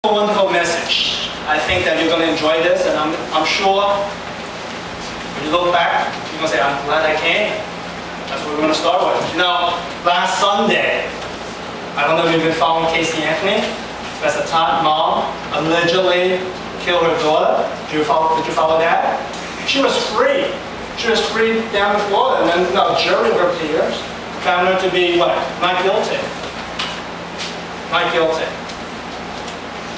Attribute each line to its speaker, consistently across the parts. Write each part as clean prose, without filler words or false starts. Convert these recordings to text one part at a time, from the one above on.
Speaker 1: Wonderful message. I think that you're going to enjoy this, and I'm sure when you look back, you're going to say, I'm glad I came. That's what we're going to start with. You know, last Sunday, I don't know if you've been following Casey Anthony. That's a Todd mom allegedly killed her daughter. Did you follow that? She was free. She was free down in Florida, and then a jury of her peers found her to be what? Not guilty. Not guilty.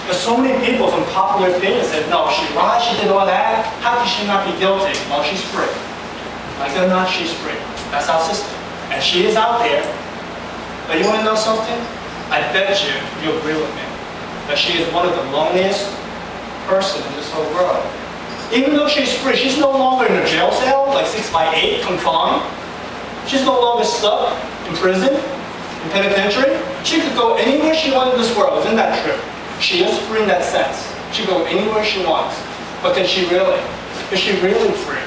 Speaker 1: But so many people from popular opinion said, no, she lied, she did all that. How could she not be guilty? Well, she's free. Like it or not, she's free. That's our system. And she is out there. But you want to know something? I bet you'll agree with me, that she is one of the loneliest person in this whole world. Even though she's free, she's no longer in a jail cell, like 6x8, confined. She's no longer stuck in prison, in penitentiary. She could go anywhere she wanted in this world. Isn't that true? She is free in that sense. She can go anywhere she wants. But can she really? Is she really free?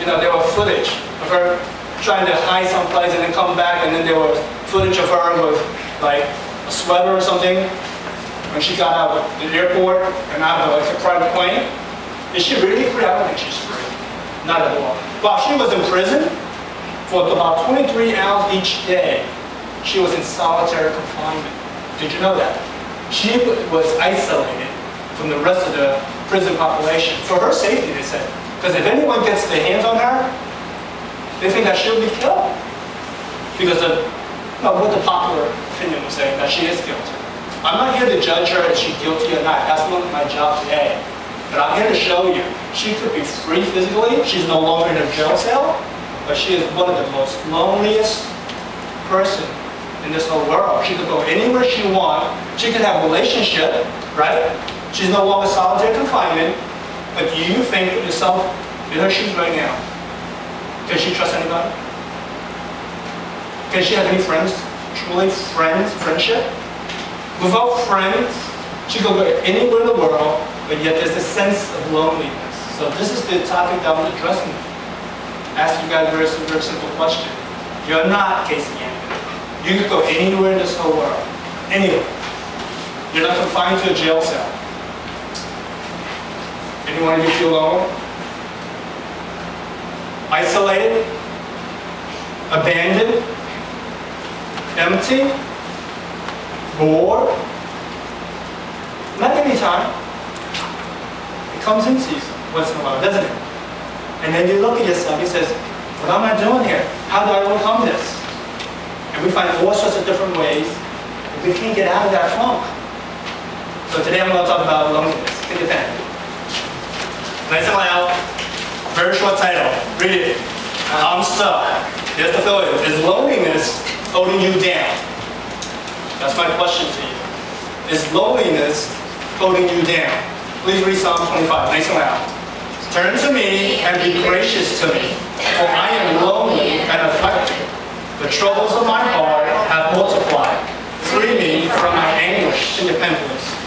Speaker 1: You know, there was footage of her trying to hide someplace and then come back, and then there was footage of her with like a sweater or something when she got out of the airport and out of like a private plane. Is she really free? I don't think she's free. Not at all. While she was in prison for about 23 hours each day, she was in solitary confinement. Did you know that? She was isolated from the rest of the prison population. For her safety, they said. Because if anyone gets their hands on her, they think that she'll be killed. Because of what the popular opinion was saying, that she is guilty. I'm not here to judge her if she's guilty or not. That's not my job today. But I'm here to show you, she could be free physically. She's no longer in a jail cell. But she is one of the most loneliest person in this whole world. She could go anywhere she wants. She could have a relationship, right? She's no longer solitary confinement. But do you think of yourself in her shoes right now? Can she trust anybody? Can she have any friends? Truly friendship? Without friends, she could go anywhere in the world, but yet there's a sense of loneliness. So this is the topic that I'm addressing. Ask you guys a very simple question. You're not Casey Anthony. You could go anywhere in this whole world. Anywhere. You're not confined to a jail cell. Anyone of you feel alone? Isolated? Abandoned? Empty? Bored? Not any time. It comes in season once in a while, doesn't it? And then you look at yourself, you says, what am I doing here? How do I overcome this? And we find all sorts of different ways, and we can't get out of that funk. So today I'm going to talk about loneliness. Take your pen. Nice and loud. Very short title. Read it. I'm stuck. Here's the failure. Is loneliness holding you down? That's my question to you. Is loneliness holding you down? Please read Psalm 25. Nice and loud. Turn to me and be gracious to me, for I am lonely and afflicted. The troubles of my heart have multiplied. Free me from my anguish. Independence.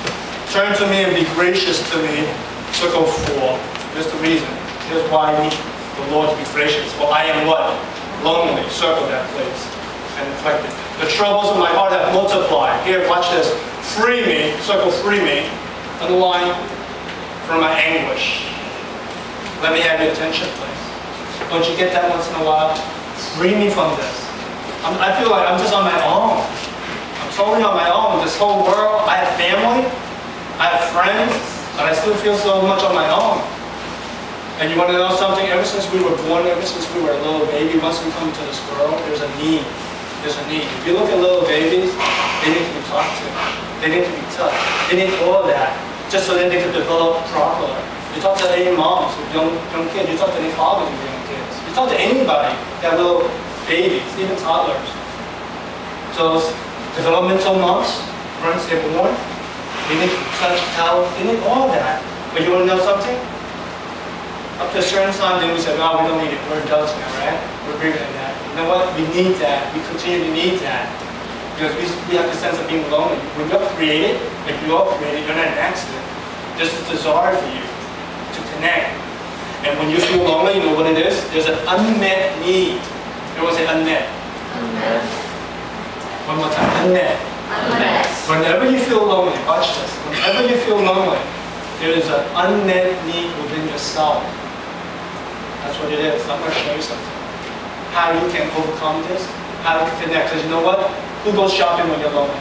Speaker 1: Turn to me and be gracious to me. Circle 4. Here's the reason. Here's why I need the Lord to be gracious. For I am what? Lonely. Circle that, please. And afflicted. The troubles of my heart have multiplied. Here, watch this. Free me. Circle free me. Underline from my anguish. Let me have your attention, please. Don't you get that once in a while? Free me from this. I feel like I'm just on my own. I'm totally on my own. This whole world, I have family, I have friends, but I still feel so much on my own. And you want to know something? Ever since we were born, ever since we were a little baby, once we come into this world, there's a need. There's a need. If you look at little babies, they need to be talked to. They need to be touched. They need all of that, just so that they can develop properly. You talk to any moms with young kids. You talk to any fathers with young kids. You talk to anybody that little babies, even toddlers. So those developmental months, once they're born, they need touch, health, they need all that. But you want to know something? Up to a certain time, then we say, no, we don't need it. We're adults now, right? We're bigger than that. You know what? We need that. We continue to need that. Because we have the sense of being lonely. When you're created, like we all created, you're not an accident. There's a desire for you to connect. And when you feel lonely, you know what it is? There's an unmet need. Everyone say unmet.
Speaker 2: Unmet.
Speaker 1: One more time. Unmet.
Speaker 2: Unmet.
Speaker 1: Whenever you feel lonely, watch this. Whenever you feel lonely, there is an unmet need within yourself. That's what it is. I'm going to show you something. How you can overcome this, how you can connect. Because you know what? Who goes shopping when you're lonely?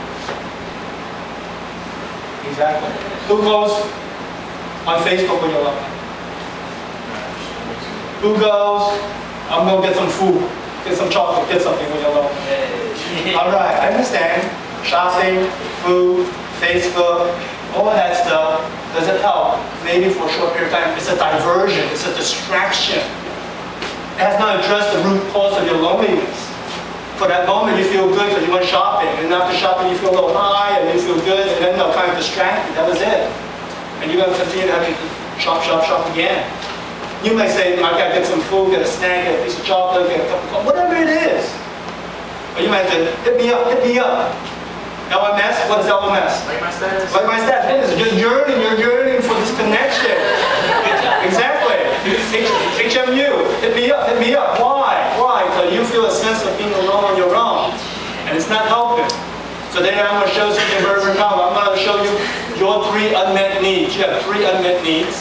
Speaker 1: Exactly. Who goes on Facebook when you're lonely? Who goes, I'm going to get some food, get some chocolate, get something when you're lonely? All right, I understand. Shopping, food, Facebook, all of that stuff, does it help? Maybe for a short period of time. It's a diversion, it's a distraction. It has not addressed the root cause of your loneliness. For that moment you feel good because you went shopping, and after shopping you feel a little high and you feel good, and then they'll kind of distract you. That was it. And you're going to continue to have to shop again. You might say, I got to get some food, get a snack, get a piece of chocolate, get a cup of coffee, whatever it is. Or you might say, hit me up, hit me up. LMS? What is LMS? Like my status. Like my status. You're yearning for this connection. Exactly. HMU, hit me up, hit me up. Why? Why? Because you feel a sense of being alone on your own. And it's not helping. So then I'm going to show you something very, very powerful. I'm going to show you your 3 unmet needs. You have 3 unmet needs.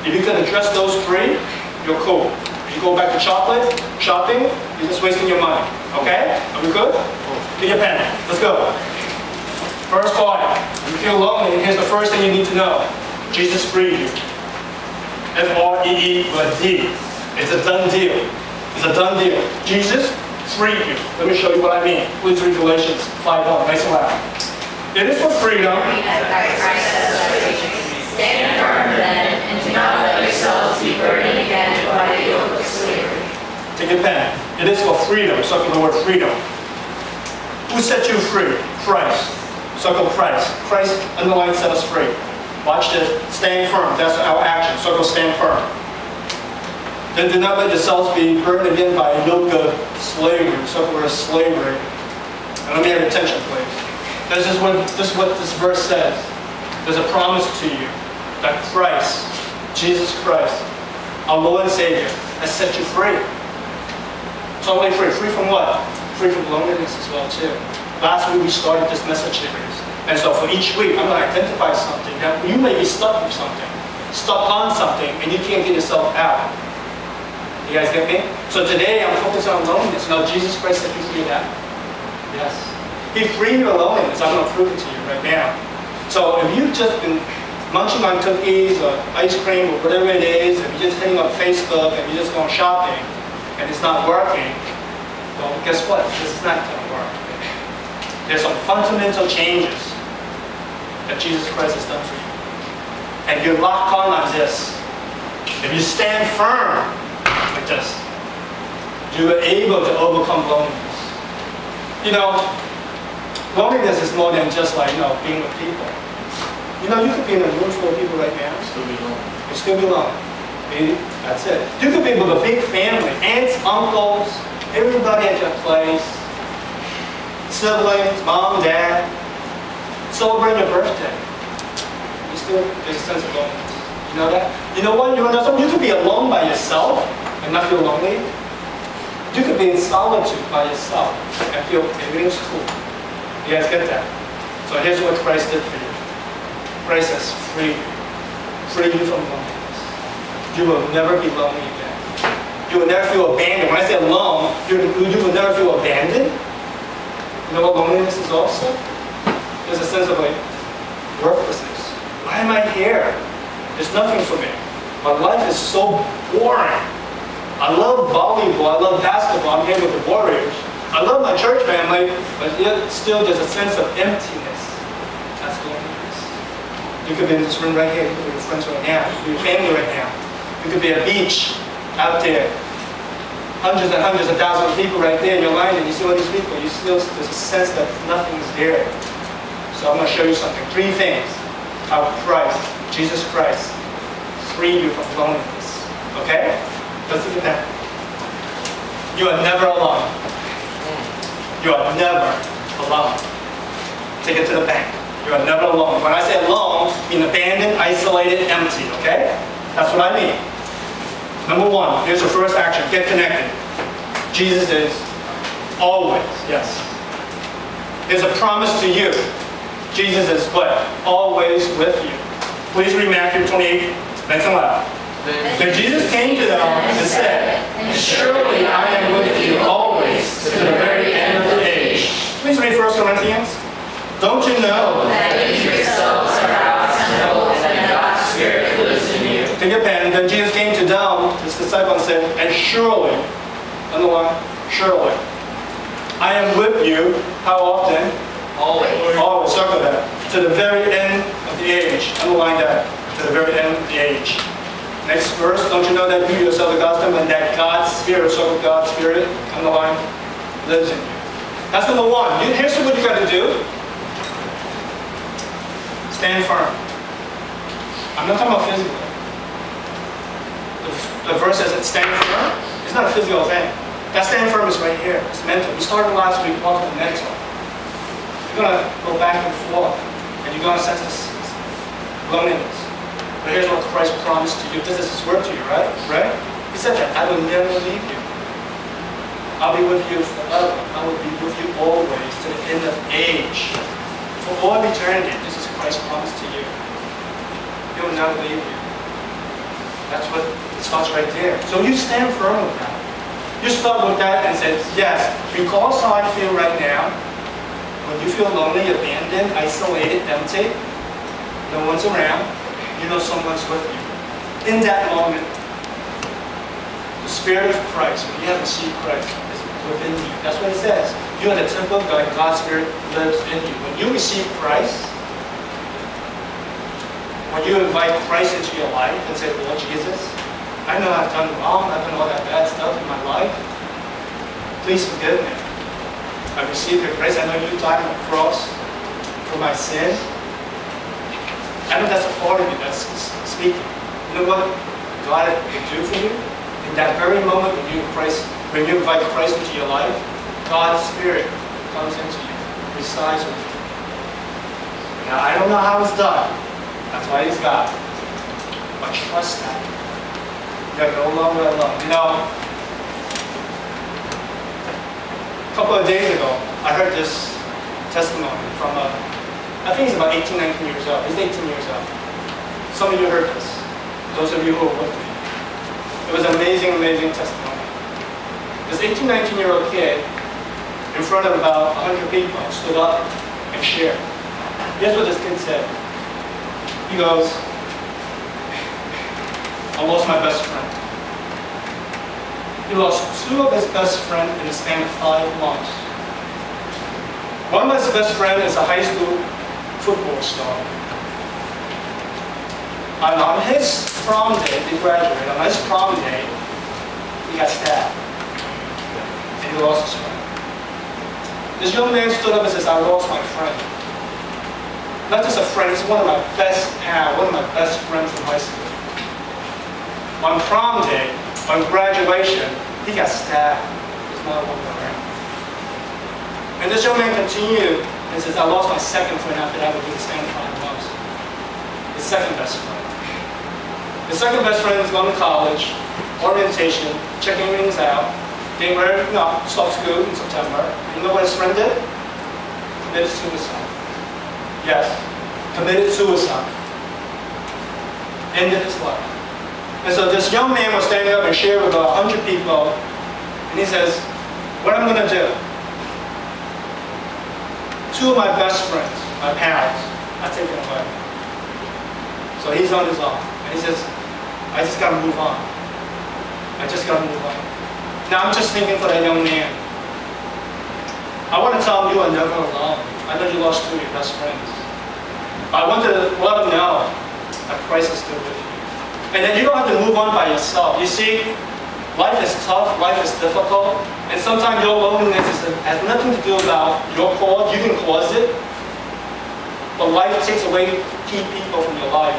Speaker 1: If you can address those 3, you're cool. If you go back to chocolate, shopping, you're just wasting your money. Okay? Are we good? Get your pen. Let's go. First part, you feel lonely, here's the first thing you need to know. Jesus freed you. F-R-E-E-D. It's a done deal. It's a done deal. Jesus freed you. Let me show you what I mean. Please read Galatians 5:1. Nice and loud. It is for freedom.
Speaker 2: Stand firm then, and do not let yourselves be burdened again by the yoke of slavery.
Speaker 1: Take your pen. It is for freedom. Circle the word freedom. Who set you free? Christ. Circle Christ. Christ underline set us free. Watch this. Stand firm. That's our action. Circle stand firm. Then do not let yourselves be burdened again by a yoke of slavery. Circle the word slavery. And let me have your attention, please. This is what this verse says. There's a promise to you that Christ, Jesus Christ, our Lord and Savior, has set you free. Totally free. Free from what? Free from loneliness as well, too. Last week we started this message series. And so for each week, I'm going to identify something that you may be stuck with something, stuck on something, and you can't get yourself out. You guys get me? So today I'm focusing on loneliness. You know, Jesus Christ set you free of that. Yes. He freed your loneliness. I'm going to prove it to you right now. So if you've just been munching on cookies or ice cream or whatever it is, if you're just hitting on Facebook and you're just going shopping and it's not working, well, guess what? This is not going to work. There's some fundamental changes that Jesus Christ has done for you. And you lock on this. If you stand firm like this, you are able to overcome loneliness. You know, loneliness is more than just like, being with people. You know, you could be in a room full of people right now.
Speaker 3: Still be lonely.
Speaker 1: You still be lonely. Maybe that's it. You could be with a big family, aunts, uncles, everybody at your place, siblings, mom, dad, celebrate your birthday. There's a sense of loneliness. You know that? You know what? You know something? You could be alone by yourself and not feel lonely. You could be in solitude by yourself and feel everything's cool. You guys get that? So here's what Christ did for you. Christ has freed you from loneliness. You will never be lonely again. You will never feel abandoned. When I say alone, you will never feel abandoned. You know what loneliness is also? There's a sense of like worthlessness. Why am I here? There's nothing for me. My life is so boring. I love volleyball. I love basketball. I'm here with the Warriors. I love my church family, but yet still there's a sense of emptiness. That's loneliness. You could be in this room right here. You could be with friends right now. You could be with family right now. You could be at a beach out there. Hundreds and hundreds of thousands of people right there in your line, and you see all these people. There's a sense that nothing's there. So I'm going to show you something. 3 things how Christ, Jesus Christ, freed you from loneliness. Okay? Let's look at that. You are never alone. You are never alone. Take it to the bank. You are never alone. When I say alone, I mean abandoned, isolated, empty. Okay? That's what I mean. Number 1, here's the first action. Get connected. Jesus is always, yes. There's a promise to you Jesus is what? Always with you. Please read Matthew 28, mention loud. Then Jesus came to them and said, "And surely I am with you always to the very end of the age." Please read 1 Corinthians. Don't you know
Speaker 2: that you yourselves are God's temple and God's Spirit lives in you?
Speaker 1: Take a pen. Then Jesus came to them, his disciples, and said, "And surely," underline, surely, "I am with you." How often?
Speaker 2: Always.
Speaker 1: Always. Circle that. To the very end of the age. Underline that. To the very end of the age. Next verse. Don't you know that you yourself are God's temple and that God's Spirit, circle God's Spirit, underline, lives in you? That's number one. Here's what you got to do. Stand firm. I'm not talking about physical. The verse says it stand firm. It's not a physical thing. That stand firm is right here. It's mental. We started last week talking about mental. You're going to go back and forth, and you're going to sense this loneliness. But here's what Christ promised to you. This is His word to you, right? Right? He said that I will never leave you. I'll be with you forever. I will be with you always to the end of age. For all eternity, this is Christ's promise to you. He will never leave you. That's what it starts right there. So you stand firm with that. You start with that and say, yes, because how I feel right now, when you feel lonely, abandoned, isolated, empty, no one's around, you know someone's with you. In that moment, the Spirit of Christ, when you have received Christ, is within you. That's what it says. You are the temple of God. God's Spirit lives in you. When you receive Christ, when you invite Christ into your life and say, Lord Jesus, I know I've done wrong, I've done all that bad stuff in my life. Please forgive me. I received your grace. I know you died on the cross for my sin. I know that's a part of you that's speaking. You know what God can do for you? In that very moment when you invite Christ into your life, God's Spirit comes into you, resides with you. Now, I don't know how it's done. That's why He's God. But trust that. You're no longer alone. You know, a couple of days ago, I heard this testimony from I think he's about 18, 19 years old. He's 18 years old. Some of you heard this. Those of you who were with me. It was an amazing, amazing testimony. This 18, 19-year-old kid, in front of about 100 people, stood up and shared. Here's what this kid said. He goes, I lost my best friend. He lost two of his best friends in the span of 5 months. One of his best friends is a high school football star. And on his prom day, he graduated. On his prom day, he got stabbed. And he lost his friend. This young man stood up and says, I lost my friend. Not just a friend, he's one of my best pals, one of my best friends from high school. On prom day, on graduation, he got stabbed. There's not one around. And this young man continued and says, I lost my second friend after that, we did the same 5 months. His second best friend. His second best friend is going to college, orientation, checking things out. They were, start school in September. You know what his friend did? Committed suicide. Yes, committed suicide. Ended his life. And so this young man was standing up and sharing with 100 people, and he says, what I'm going to do, two of my best friends, my pals, are taken away. So he's on his own. And he says, I just got to move on. I just got to move on. Now I'm just thinking for that young man. I want to tell him you are never alone. I know you lost two of your best friends. I want to let him know that Christ is still with you. And then you don't have to move on by yourself. You see, life is tough, life is difficult, and sometimes your loneliness has nothing to do about your cause. You can cause it, but life takes away key people from your life.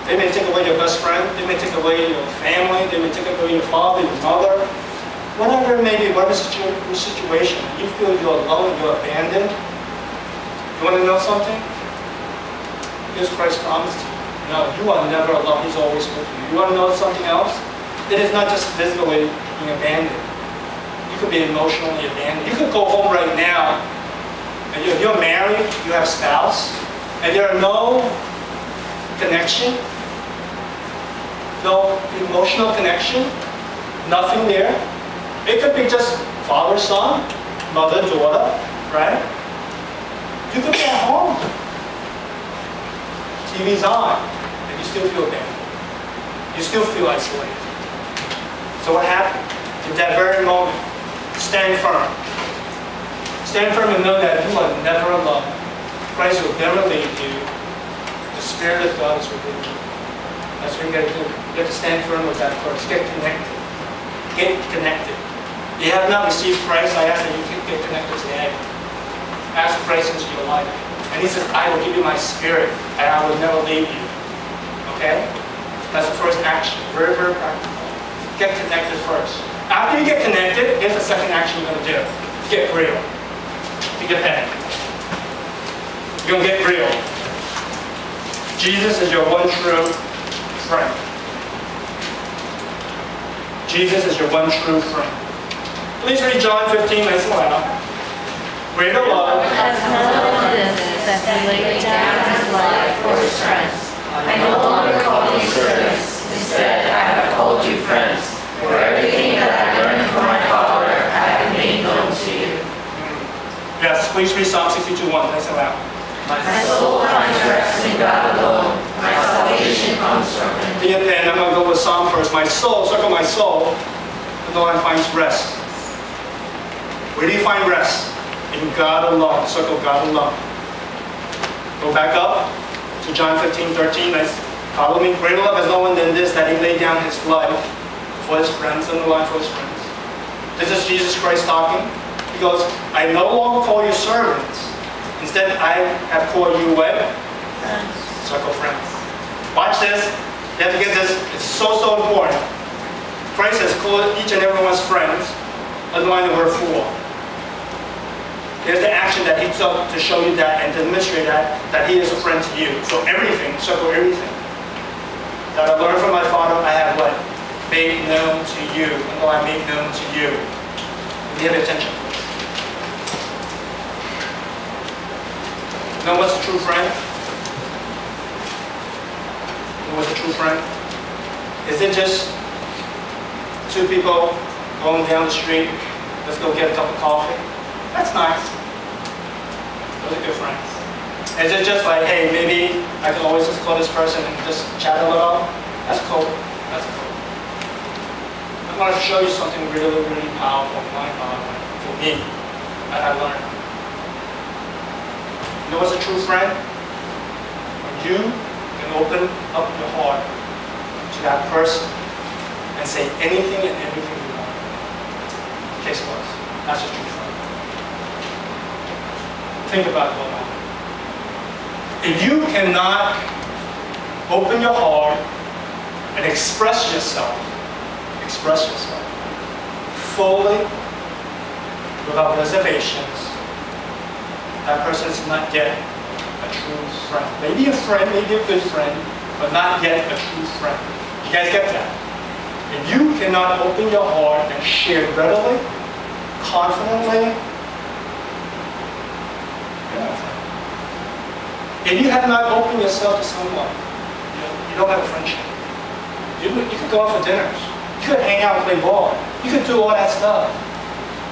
Speaker 1: They may take away your best friend, they may take away your family, they may take away your father, your mother, whatever it may be, whatever your situation. You feel you're alone, you're abandoned. You want to know something? Here's Christ's promise to you. No, you are never alone. He's always with you. You want to know something else? It is not just physically being abandoned. You could be emotionally abandoned. You could go home right now and And if you're married, you have spouse, and there are no connection, no emotional connection, nothing there. It could be just father, son, mother, daughter, right? You could be at home. TV's on, and you still feel bad. You still feel isolated. So what happened? At that very moment, stand firm. Stand firm and know that you are never alone. Christ will never leave you. The Spirit of God is within you. That's what you got to do. You have to stand firm with that first. Get connected. Get connected. You have not received Christ, I ask that you get connected today. Ask Christ into your life. And He says, I will give you my Spirit, and I will never leave you. Okay? That's the first action. Very, very practical. Get connected first. After you get connected, here's the second action you're going to do. Get real. Pick a pen. You're going to get real. Jesus is your one true friend. Jesus is your one true friend. Please read John 15, nice and loud. Greater love
Speaker 2: has known this, that He laid down His life for His friends. I no longer call you servants. Instead, I have called you friends. For everything that I learned from my Father, I have made known to you.
Speaker 1: Yes, please read Psalm 62:1, nice and loud.
Speaker 2: My soul finds rest in God alone. My salvation comes from Him.
Speaker 1: Be a pen. I'm going to go with Psalm first. My soul, circle my soul. The Lord finds rest. Where do you find rest? In God alone. Circle God alone. Go back up to John 15:13. Nice. Follow me. Greater love has no one than this, that He laid down His life for His friends, and the life for His friends. This is Jesus Christ talking. He goes, I no longer call you servants. Instead, I have called you what?
Speaker 2: Friends.
Speaker 1: Circle friends. Watch this. You have to get this. It's so, so important. Christ has called each and every one's friends. Underline the word for. Here's the action that He took to show you that and to demonstrate that He is a friend to you. So everything, circle everything. That I learned from my Father, I have what? Made known to you. I made known to you. Give me attention. You know what's a true friend? You know what's a true friend? Is it just two people going down the street, let's go get a cup of coffee? That's nice. Those are good friends. Is it just like, hey, maybe I can always just call this person and just chat a little? That's cool. That's cool. I want to show you something really, really powerful, mind-boggling for me, that I learned. You know what's a true friend? When you can open up your heart to that person and say anything and everything you want. Case closed. That's a true friend. Think about it. If you cannot open your heart and express yourself fully, without reservations, that person is not yet a true friend. Maybe a friend, maybe a good friend, but not yet a true friend. You guys get that? If you cannot open your heart and share readily, confidently, you're not a friend. If you have not opened yourself to someone, you don't have a friendship. You could go out for dinners. You could hang out and play ball. You could do all that stuff.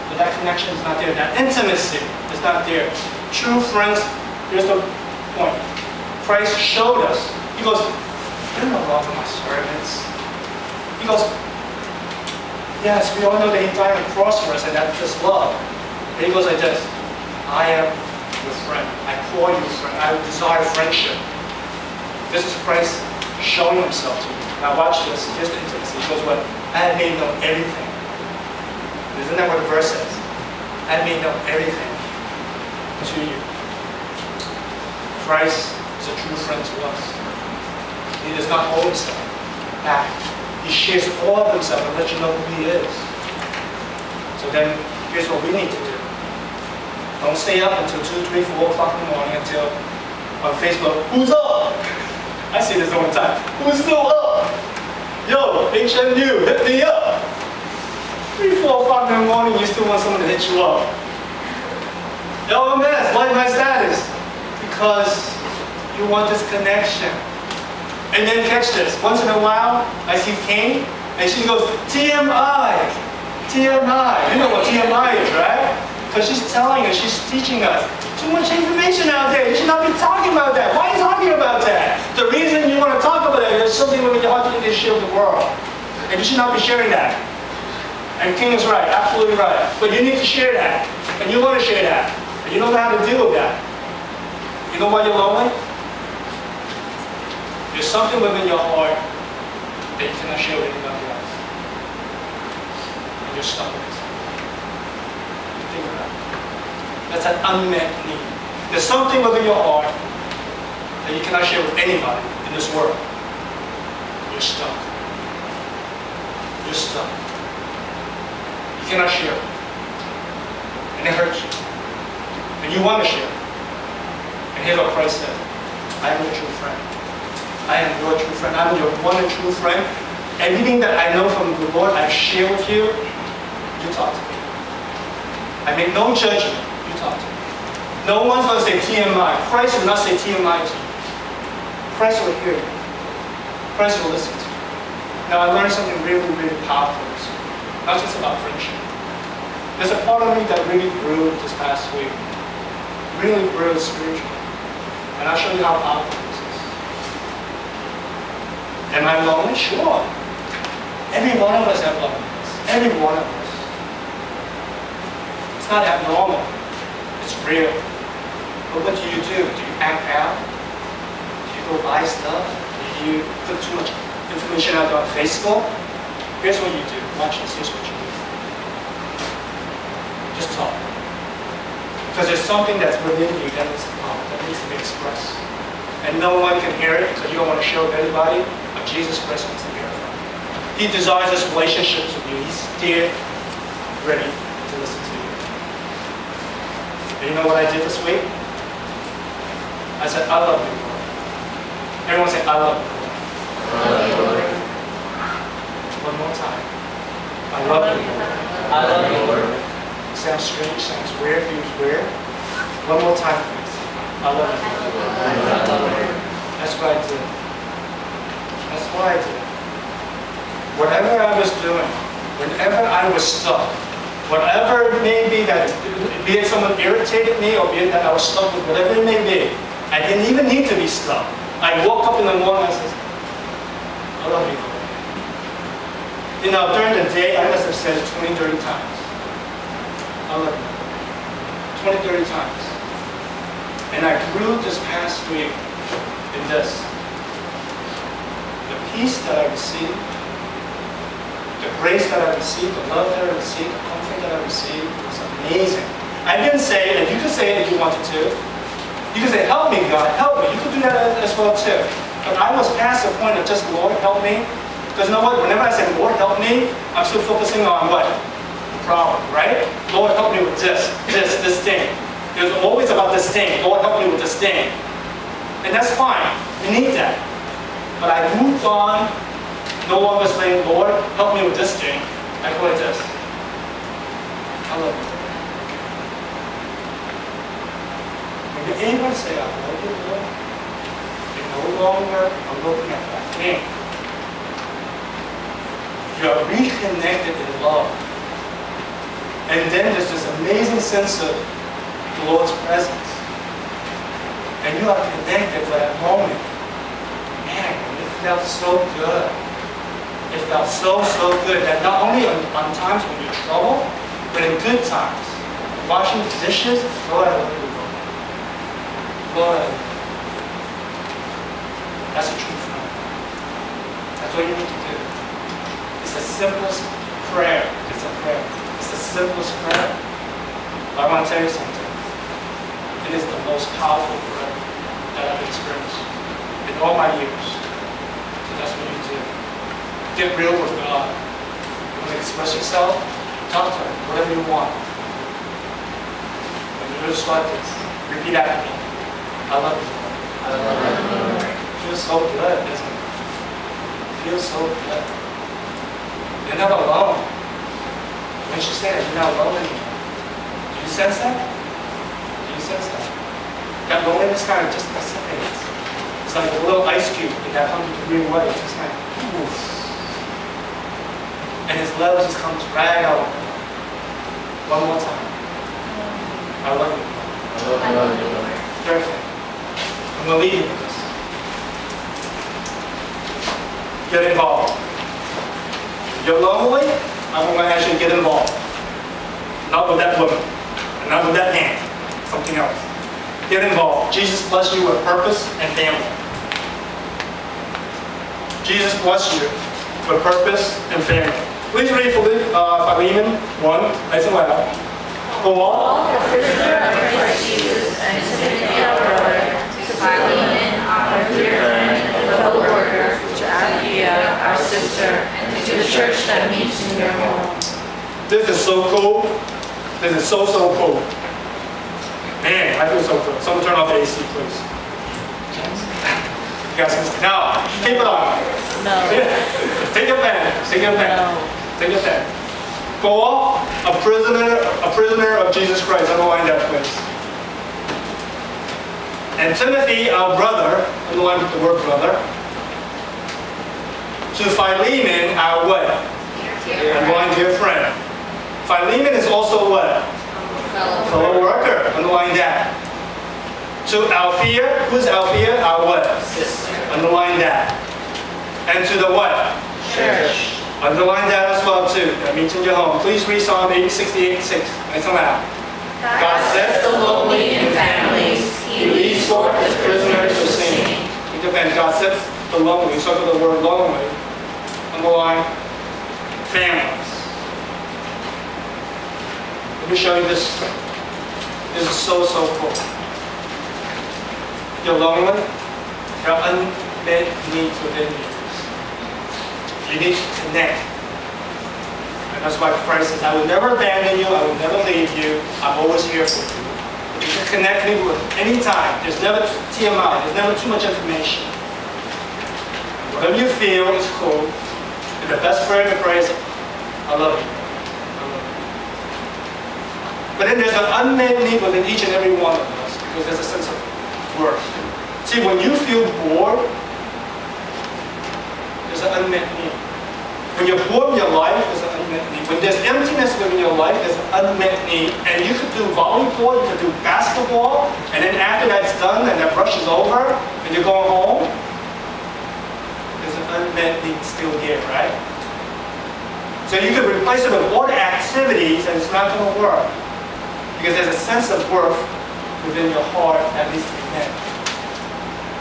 Speaker 1: But that connection is not there. That intimacy is not there. True friends, here's the point. Christ showed us. He goes, you're no longer my servants. He goes, yes, we all know that He died on the cross for us, and that's just love. And He goes like this, I am your friend. I call you friend. I desire friendship. This is Christ showing Himself to you. Now watch this. Here's the intimacy. He goes, what? I have made known everything. Isn't that what the verse says? I have made known everything to you. Christ is a true friend to us. He does not hold Himself back. He shares all of Himself and lets you know who He is. So then, here's what we need to do. Don't stay up until 2, 3, 4 o'clock in the morning until on Facebook, who's up? I see this all the time. Who's still up? Yo, HMU, hit me up. 3, 4 o'clock in the morning, you still want someone to hit you up. LMS, like my status. Because you want this connection. And then catch this. Once in a while, I see Kane, and she goes, TMI, TMI. You know what TMI is, right? Because she's telling us, she's teaching us. Too much information out there. You should not be talking about that. Why are you talking about that? The reason you want to talk about that is something within your heart that you can share with the world. And you should not be sharing that. And King is right, absolutely right. But you need to share that. And you want to share that. And you don't know how to deal with that. You know why you're lonely? There's something within your heart that you cannot share with anybody else. And you're stuck with it. Think about it. That's an unmet need. There's something within your heart that you cannot share with anybody in this world. You're stuck. You're stuck. You cannot share it. And it hurts you. And you want to share it. And here's what Christ said. I am your true friend. I am your true friend. I'm your one and true friend. Everything that I know from the Lord, I share with you. You talk to me. I make no judgment. You talk to me. No one's going to say TMI. Christ will not say TMI to you. Christ will hear you. Christ will listen to you. Now I learned something really, really powerful this week. Not just about friendship. There's a part of me that really grew this past week. Really grew spiritually. And I'll show you how powerful this is. Am I lonely? Sure. Every one of us have loneliness. Every one of us. It's not abnormal. It's real. But what do? Do you act out? Do you go buy stuff? Do you put too much information out on Facebook? Here's what you do. Watch this. Here's what you do. Just talk. Because there's something that's within you that needs to come, that needs to be expressed. And no one can hear it because you don't want to show anybody, but Jesus Christ wants to hear it from you. He desires this relationship with you. He's there, ready to listen to you. And you know what I did this week? I said, I love you, Lord. Everyone say, I love you, Lord.
Speaker 2: I love you, Lord.
Speaker 1: One more time. I love you, Lord.
Speaker 2: I love you, Lord.
Speaker 1: Sounds strange, sounds weird, feels weird. One more time, please. I love you. That's what I did. That's what I did. Whatever I was doing, whenever I was stuck, whatever it may be that, be it someone irritated me or be it that I was stuck with whatever it may be, I didn't even need to be stuck. I woke up in the morning and I said, I love you. You know, during the day, I must have said it 20, 30 times. I love you. 20, 30 times. And I grew this past week in this. The peace that I received, the grace that I received, the love that I received, the comfort that I received was amazing. I didn't say, and you could say it if you wanted to. You could say, help me, God, help me. You could do that as well too. But I was past the point of just, Lord, help me. Because you know what? Whenever I say, Lord, help me, I'm still focusing on what? Problem, right? Lord, help me with this thing. It was always about this thing. Lord, help me with this thing. And that's fine. You need that. But I moved on. No longer saying, Lord, help me with this thing. I go like this. I love you. When you're able to say, I love you, Lord, you're no longer looking at that thing. You are reconnected in love. And then there's this amazing sense of the Lord's presence. And you are connected for that moment. Man, it felt so good. It felt so good that not only on times when you're in trouble, but in good times. Washing the dishes, Lord, I love you, Lord. Lord, I love you. That's a true friend. That's what you need to do. It's the simplest prayer. It's a prayer. It's the simplest prayer. But I want to tell you something. It is the most powerful prayer that I've experienced in all my years. So that's what you do. Get real with God. You want to express yourself? Talk to Him. Whatever you want. When you just like this, repeat after me. I love you. I love you. It feels so good, doesn't it? It feels so good. You're never alone. When she said, you're not alone anymore. Do you sense that? says that. That loneliness kind of just dissipates. It's like a little ice cube in that 100-degree weather. It's just like, oof. And his love just comes right out. One more time. I love you.
Speaker 2: I love you, Lord.
Speaker 1: Third thing. I'm going to leave you with this. Get involved. If you're lonely, I'm going to ask you to get involved. Not with that woman. And not with that man. Something else. Get involved. Jesus bless you with purpose and family. Jesus bless you with purpose and family. Please read Philemon 1. Listen loud.
Speaker 2: Paul, the prisoner of Christ Jesus, and Timothy our brother, to Philemon, our dear friend and fellow worker, to Apphia, our sister, and to the church that meets in your home.
Speaker 1: This is so cool. This is so cool. Man, I feel so good. Someone turn off the AC, please. You guys can, now, keep it on.
Speaker 2: No.
Speaker 1: Take your pen. Take your pen.
Speaker 2: No.
Speaker 1: Take your pen. Paul, a prisoner of Jesus Christ. Underline that, please. And Timothy, our brother. Underline the word brother. To Philemon, our what? Underline dear friend. Philemon is also what? Fellow worker. Underline that. To Apphia, who's Apphia? Our what?
Speaker 2: Sister.
Speaker 1: Underline that. And to the what?
Speaker 2: Church.
Speaker 1: Underline that as well too. That means in your home. Please read Psalm 68:6. Listen loud. God sets the lonely in families. He leads forth his prisoners to sing. It depends. God sets the lonely. So for the word lonely. Underline families. Let me show you this. This is so cool. You're lonely. There are unmet needs within you. You need to connect. And that's why Christ says, I will never abandon you. I will never leave you. I'm always here for you. You can connect me with any time. There's never TMI. There's never too much information. Whatever you feel is cool. And the best prayer to pray is, I love you. But then there's an unmet need within each and every one of us because there's a sense of worth. See, when you feel bored, there's an unmet need. When you're bored with your life, there's an unmet need. When there's emptiness within your life, there's an unmet need. And you could do volleyball, you could do basketball, and then after that's done and that rush is over, and you're going home, there's an unmet need still here, right? So you could replace it with all the activities, and it's not going to work. Because there's a sense of worth within your heart that needs to be met.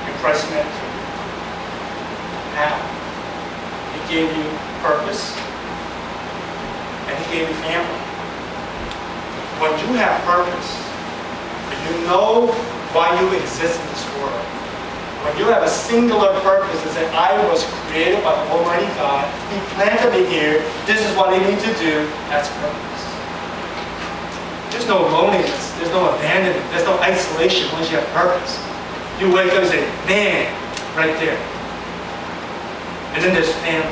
Speaker 1: And Christ met for you. How? He gave you purpose. And He gave you family. When you have purpose, and you know why you exist in this world, when you have a singular purpose, is that I was created by the Almighty God, He planted me here, this is what I need to do, that's purpose. There's no loneliness, there's no abandonment, there's no isolation once you have purpose. You wake up and say, man, right there. And then there's family.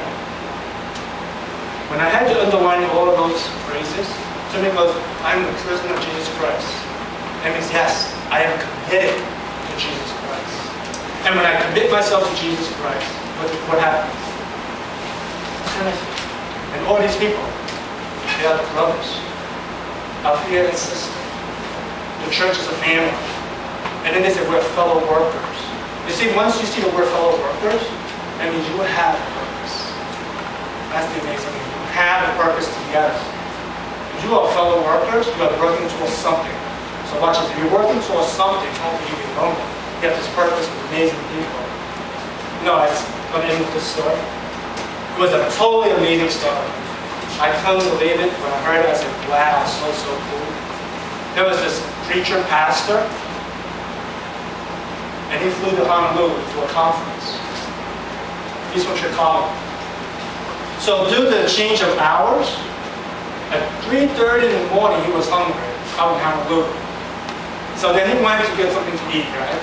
Speaker 1: When I had to underline all of those phrases, to me it was, I'm the prisoner of Jesus Christ. That means, yes, I am committed to Jesus Christ. And when I commit myself to Jesus Christ, what happens? And all these people, they are the brothers. Apphia and sister. The church is a family. And then they say we're fellow workers. You see, once you see that we're fellow workers, that means you have a purpose. That's the amazing thing. You have a purpose together. If you are fellow workers, you are working towards something. So watch this. If you're working towards something, how can you be lonely? You have this purpose with amazing people. You know, I was going to end with this story. It was a totally amazing story. I couldn't believe it. When I heard it, I said, wow, so cool. There was this preacher, pastor, and he flew to Honolulu to a conference. He's from Chicago. So due to the change of hours, at 3:30 in the morning, he was hungry out in Honolulu. So then he went to get something to eat, right?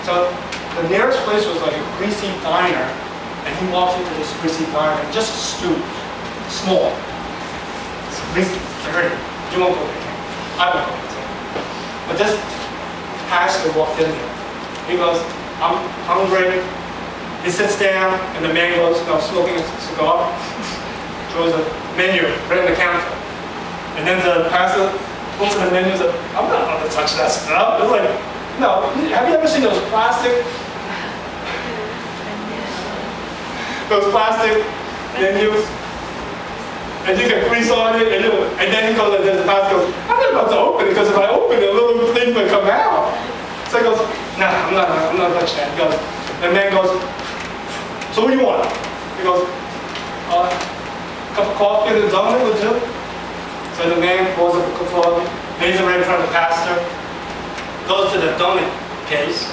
Speaker 1: So the nearest place was like a greasy diner, and he walked into this greasy diner, just a stoop. Small. It's greasy, dirty. You won't go there. I won't go there. But But this pastor walked in there. He goes, I'm hungry. He sits down, and the man goes, smoking a cigar, throws a menu right on the counter. And then the pastor looks at the menu and says, I'm not going to touch that stuff. It's like, no, have you ever seen those plastic menus? And you can grease on it, and then he goes, and then the pastor goes, I'm not about to open it, because if I open it, a little thing will come out. So he goes, nah, I'm not going to touch that. He goes, the man goes, so what do you want? He goes, a cup of coffee and a donut will do. So the man pours up a cup of coffee, lays it right in front of the pastor, goes to the donut case,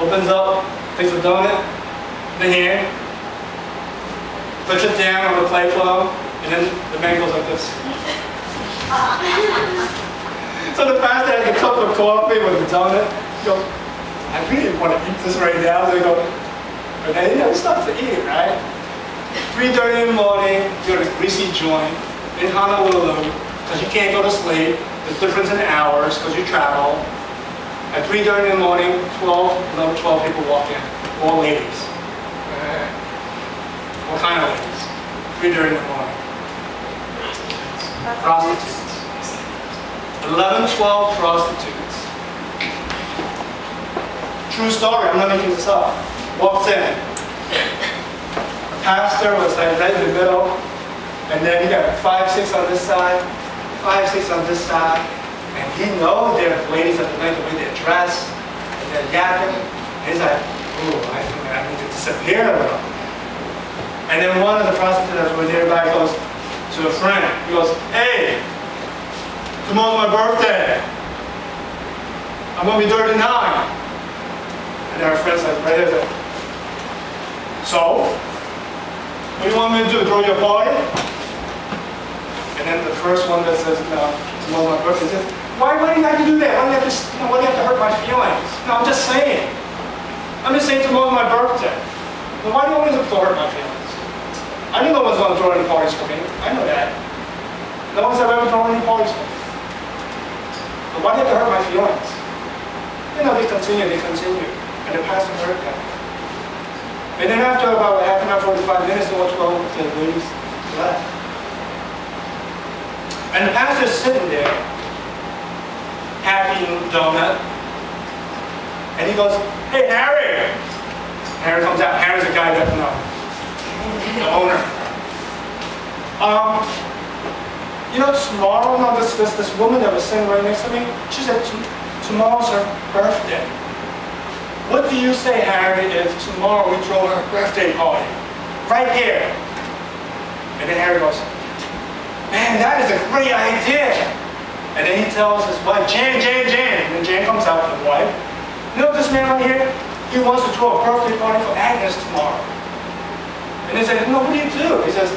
Speaker 1: opens up, takes a donut, the hand, puts it down on the plate for him, and then the man goes like this. So the pastor has a cup of coffee with the donut. He goes, I really want to eat this right now. So he goes, and then he starts to eat, right? 3:30 in the morning, you're at a greasy joint in Honolulu, because you can't go to sleep. There's difference in hours, because you travel. At 3:30 in the morning, 12 people walk in, all ladies. What kind of ladies? 3:30 in the morning. Prostitutes. 11, 12 prostitutes. True story, I'm not making this up. Walks in. The pastor was like right in the middle, and then you got 5, 6 on this side, 5, 6 on this side, and he knows there are ladies at the night, the way they're dressed, and they're yapping. And he's like, ooh, I think I need to disappear a little. And then one of the prostitutes that were nearby goes to a friend. He goes, hey, tomorrow's my birthday. I'm going to be 39. And then her friend's like, right there. So, what do you want me to do? Throw you a party? And then the first one that says, no, tomorrow's my birthday, says, why do you have to do that? Why do you have to, why do you have to hurt my feelings? No, I'm just saying. I'm just saying tomorrow's my birthday. Well, why do you always have to hurt my feelings? I know no one's going to throw any parties for me. I know that. No one's ever thrown any parties for me. But why do you have to hurt my feelings? You know, they continue. And the pastor heard that. And then after about half an hour, 45 minutes, or 12, the ladies left. And the pastor's sitting there, happy donut. And he goes, hey, Harry. Harry comes out. Harry's the guy that, the owner. You know, tomorrow, this woman that was sitting right next to me, she said, tomorrow's her birthday. What do you say, Harry, if tomorrow we throw her birthday party? Right here. And then Harry goes, man, that is a great idea. And then he tells his wife, Jan. And then Jan comes out with his wife. You know this man right here? He wants to throw a birthday party for Agnes tomorrow. And they said, no, what do you do? He says,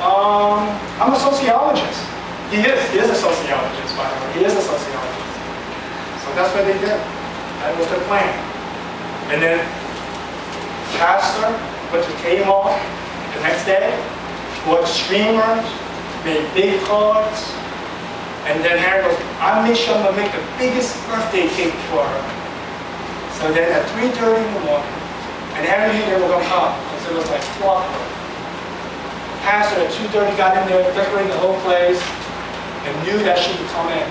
Speaker 1: I'm a sociologist. He is a sociologist, by the way. He is a sociologist. So that's what they did. That was their plan. And then pastor went to Kmart the next day, bought streamers, made big cards, and then Harry goes, I made sure I'm going to make the biggest birthday cake for her. So then at 3:30 in the morning, and Harry knew they were going to come, because it was like clockwork. Pastor at 2:30 got in there, decorated the whole place, and knew that she would come in.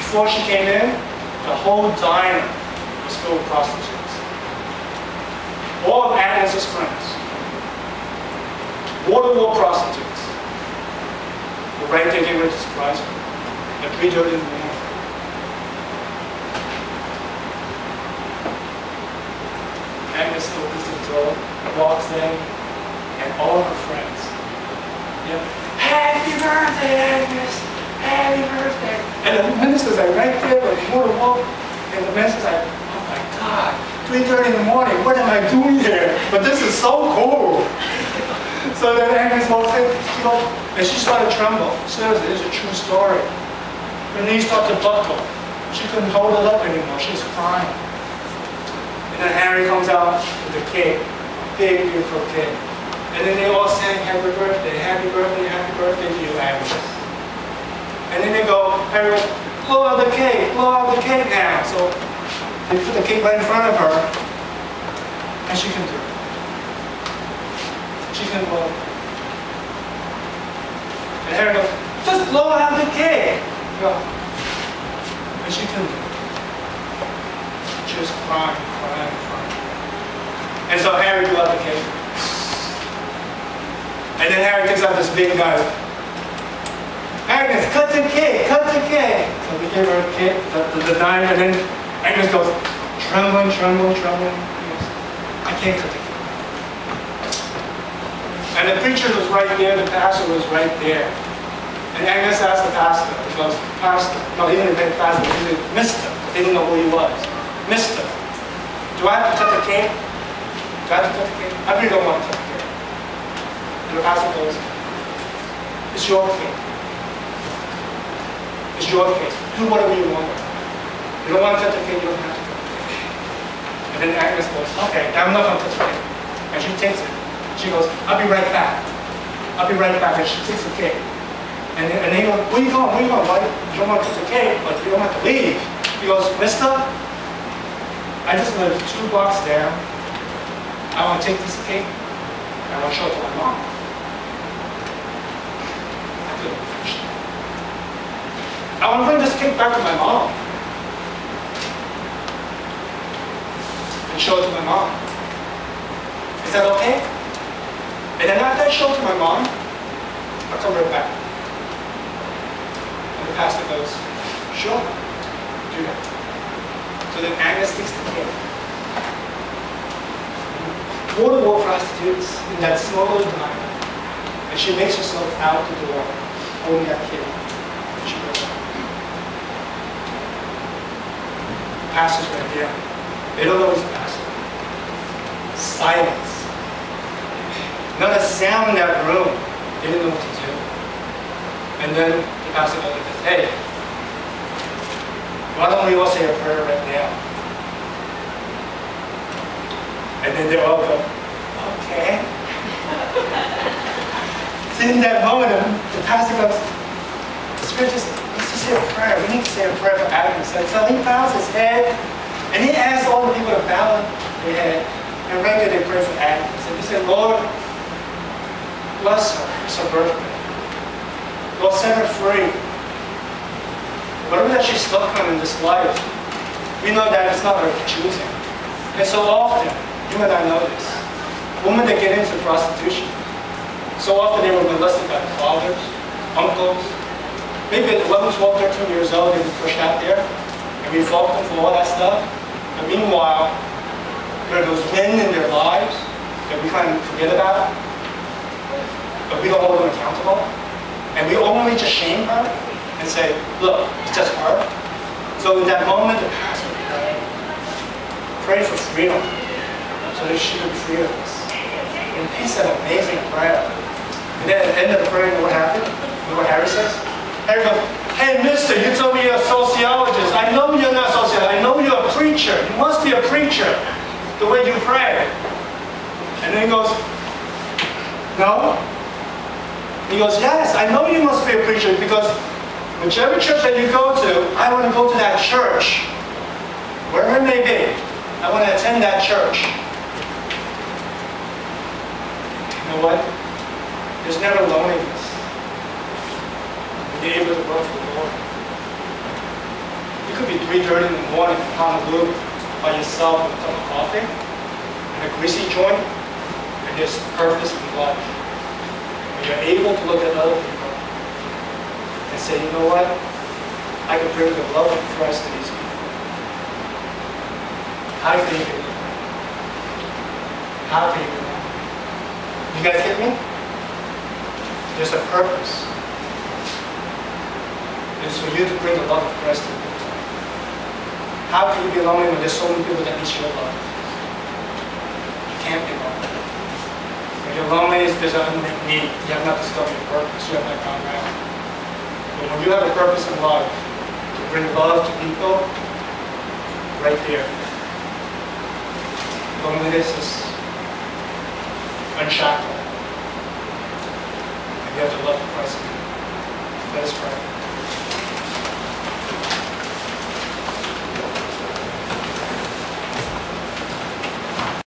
Speaker 1: Before she came in, the whole diner was filled with prostitutes. All of Agnes's friends, wall-to-wall prostitutes, were right there getting ready to surprise her at 3:30 in the morning. Agnes opens the door, walks in, and all her friends, happy birthday, Agnes! Happy birthday! And the minister's like right there with wall-to-wall, and the minister's like, oh my God, 3:30 in the morning, what am I doing here? But this is so cool. So then Agnes walks in, and she started to tremble. Seriously, this is a true story. Her knees started to buckle. She couldn't hold it up anymore. She was crying. And then Harry comes out with the cake, big, beautiful cake. And then they all sang happy birthday to you, Agnes. And then they go, Harry goes, blow out the cake now. So they put the cake right in front of her, and she can do it. She can blow. And Harry goes, just blow out the cake. Go. And she can do it. She was crying. And so Harry blew out the cake. And then Harry takes out this big knife. Agnes, cut the cake. So we gave her a cake, the knife, and then Agnes goes, trembling. He goes, I can't cut the cake. And the preacher was right there, the pastor was right there. And Agnes asked the pastor, he goes, Pastor, no, he didn't say pastor, he said, Mister. They didn't know who he was. Mister, do I have to cut the cake? I really don't want to cut the cake. And the pastor goes, it's your cake. It's your cake. Do whatever you want. You don't want to cut the cake, you don't have to cut the cake. And then Agnes goes, okay, I'm not going to cut the cake. And she takes it. She goes, I'll be right back. And she takes the cake. And he goes, where you going? Why? You don't want to cut the cake, but you don't have to leave. He goes, Mister, I just live 2 blocks down. I want to take this cake and I want to show it to my mom. I want to bring this cake back to my mom and show it to my mom. Is that okay? And then after I show it to my mom, I'll come right back. And the pastor goes, sure, do that. So then Agnes takes the cake. Wall-to-wall prostitutes in that small little diner, and she makes herself out the door, holding that cake. And she goes out. The pastor's right there. They don't know he's a pastor. Silence. Not a sound in that room. They didn't know what to do. And then the pastor goes like this, hey, why don't we all say a prayer right now? And then they all go, okay. So in that moment, the pastor goes, let's just say a prayer. We need to say a prayer for Agnes. And so he bows his head, and he asks all the people to bow their head, and right there they pray for Agnes. And he said, Lord, bless her. It's her birthday. Lord, set her free. Whatever that she's stuck on in this life, we know that it's not her choosing. And so often, you and I know this, women that get into prostitution, so often they were molested by their fathers, uncles. Maybe at 11, 12, 13 years old, they were pushed out there, and we fought them for all that stuff. And meanwhile, there are those men in their lives that we kind of forget about, but we don't hold them accountable. And we only just shame her and say, look, it's just her. So in that moment, the pastor prayed for freedom so that she would be free of this. And he said an amazing prayer. And then at the end of the prayer, you know what happened? You know what Harry says? Harry goes, hey, mister, you told me you're a sociologist. I know you're not a sociologist. I know you're a preacher. You must be a preacher, the way you pray. And then he goes, no. He goes, yes, I know you must be a preacher because whichever church that you go to, I want to go to that church. Wherever it may be, I want to attend that church. You know what? There's never loneliness when you're able to work for the Lord. You could be 3:30 in the morning in Honolulu by yourself with a cup of coffee and a greasy joint, and there's purpose in life. When you're able to look at other people and say, you know what? I can bring the love of Christ to these people. How can you do that? How can you do that? You guys get me? There's a purpose. It's for you to bring the love of Christ to people. How can you be lonely when there's so many people that need your love? You can't be lonely. When you're lonely, there's an unmet need. You have not discovered your purpose. You have not found out. But when you have a purpose in life, to bring love to people, right there. Loneliness is unshackled. And you have the love of Christ. Let us pray.